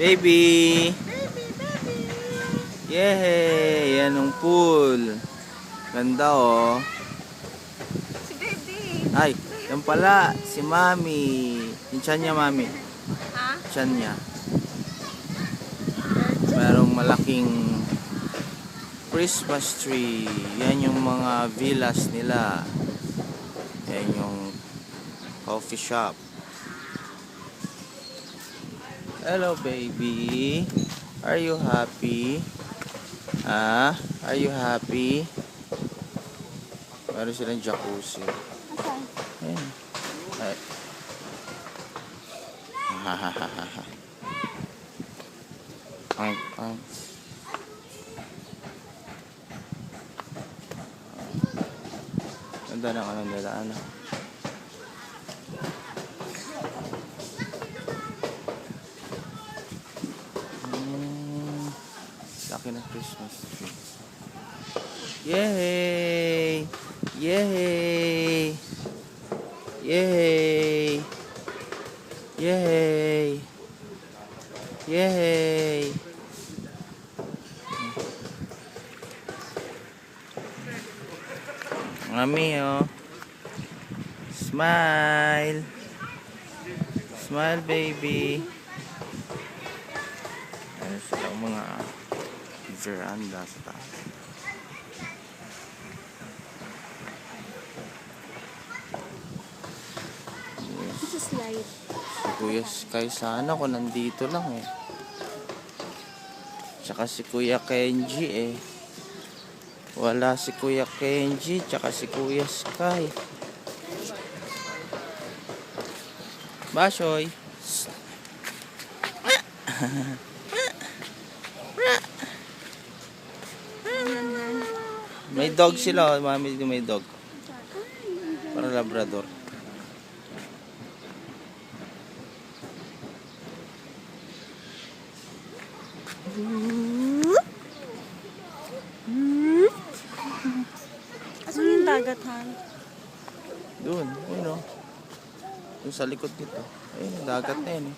Baby! Baby, baby! Yay! Yan ang pool. Ganda oh. Si baby! Ay, yan pala. Si Mami. Yung tiyan niya, Mami. Ha? Tiyan niya. Merong malaking Christmas tree. Yan yung mga villas nila. Yan yung coffee shop. Hello, baby. Are you happy? Ah, are you happy? Meron silang jacuzzi. Ayan. Ay. Hahaha. Ay, ay. Ganda ng anong nila, ano. Laki ng Christmas tree. Yay! Yay! Yay! Yay! Yay! Mami, oh. Smile! Smile, baby! Ayan silang mga veranda sa taas. It's a slide. Si Kuya Sky sana kung nandito lang eh. Tsaka si Kuya Kenji eh. Wala si Kuya Kenji tsaka si Kuya Sky. Bashoy. May dog sila, oh. Mami, may dog. Parang Labrador. Asan yung dagat, Han? Doon, ayun oh. Doon sa likod nito. Ayun, dagat na yun eh.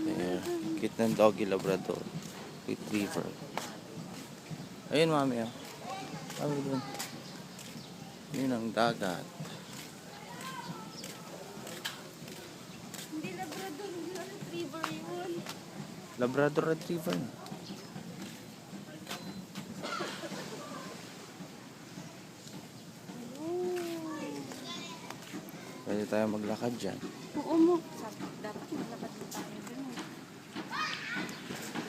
There, cute ng doggy Labrador. Retriever. Ayun, Mami oh. Mami doon. Yun ang dagat. Hindi Labrador, hindi retriever yun. Labrador Retriever. Pwede tayo maglakad dyan. Oo mo. Dapat maglakad tayo.